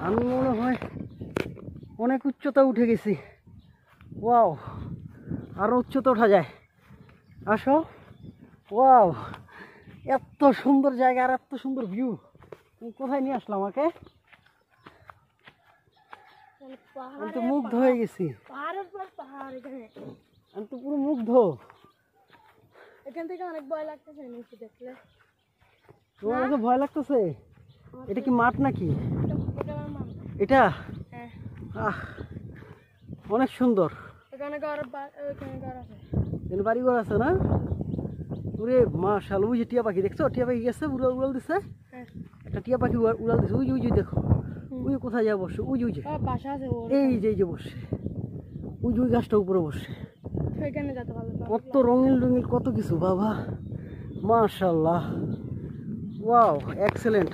আমি মনে হয় অনেক উচ্চতা উঠে গেছি। ওয়াও, আরো উচ্চতা ওঠা যায়। আসো। ওয়াও, এত সুন্দর জায়গা আর এত সুন্দর ভিউ। তুমি কোথায় নিয়ে আসলাম আমাকে? আমি তো মুগ্ধ হয়ে গেছি। আমি তো পুরো মুগ্ধ। এখান থেকে অনেক ভয় লাগতেছে নিচে দেখলে। তোমার কাছে ভয় লাগতেছে? এটা কি মাঠ নাকি? এটা অনেক সুন্দর। এখানে ঘর আছে। এখানে বাড়ি ঘর আছে না? ওরে মাশাআল্লাহ, ওই যে টিয়া পাখি দেখছো? টিয়া পাখি গেছে, উড়াল দিছে। একটা টিয়া পাখি উড়াল দিছে। ওই যে দেখো, ওই কোথায় যায় বসে? ওই যে বাসা আছে এই যে বসে, ওই যে গাছটা উপরে বসে। সেখানে যেতে ভালো। কত রঙিন রঙিন কত কিছু বাবা, মাশাআল্লাহ। Wow, excellent.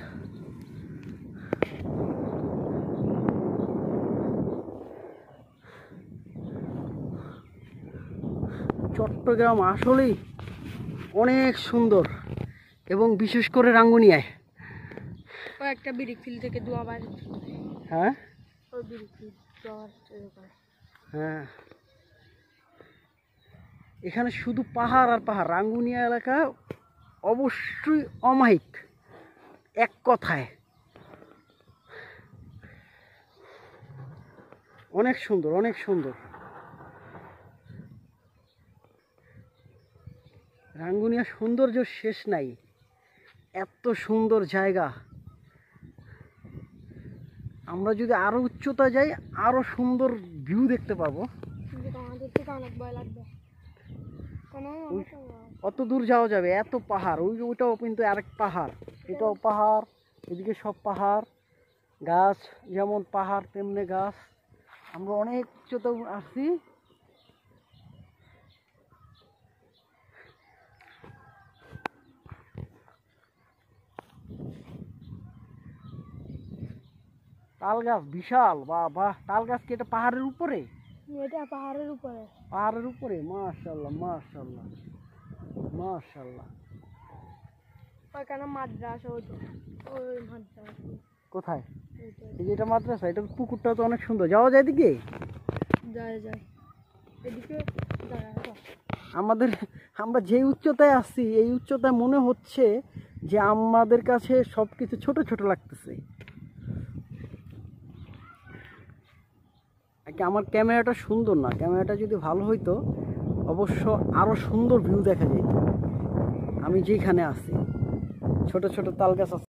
চট্টগ্রাম আসলেই অনেক সুন্দর, এবং বিশেষ করে রাঙ্গুনিয়ায়। ও একটা বিড়ি ফিল থেকে দোয়া বাইরে। হ্যাঁ, ওই বিড়ি ফিল হ্যাঁ, এখানে শুধু পাহাড় আর পাহাড়। রাঙ্গুনিয়া এলাকা অবশ্যই অমায়িক, এক কথায় অনেক সুন্দর, অনেক সুন্দর। রাঙ্গুনিয়া সৌন্দর্য শেষ নাই, এত সুন্দর জায়গা। আমরা যদি আরো উচ্চতা যাই, আরো সুন্দর ভিউ দেখতে পাবো। আমাদের থেকে অনেক ভয় লাগবে। অত দূর যাওয়া যাবে, এত পাহাড়। ওইটাও কিন্তু আরেক পাহাড়, এটাও পাহাড়, এদিকে সব পাহাড়। গাছ যেমন পাহাড় তেমনি গাছ। আমরা অনেক উচ্চতা আসছি। তাল গাছ বিশাল, বাবা। তাল গাছ কি এটা পাহাড়ের উপরে? এটা পাহাড়ের উপরে। পাহাড়ের উপরে, মাশাআল্লাহ, মাশাআল্লাহ, মাশাআল্লাহ। ওখানে মাদ্রাসা, ওই মাদ্রাসা কোথায়? এই যে এটা মাদ্রাসা, এটা পুকুরটা তো অনেক সুন্দর। যাওয়া যায় এদিকে? যায় এদিকে আমরা যে উচ্চতায় আসছি, এই উচ্চতায় মনে হচ্ছে যে আমাদের কাছে সবকিছু ছোট ছোট লাগতেছে। আমার ক্যামেরাটা সুন্দর না, ক্যামেরাটা যদি ভালো হইতো অবশ্য আরো সুন্দর ভিউ দেখা যেত। আমি যেখানে আছি, ছোট ছোট তাল গাছ আছে।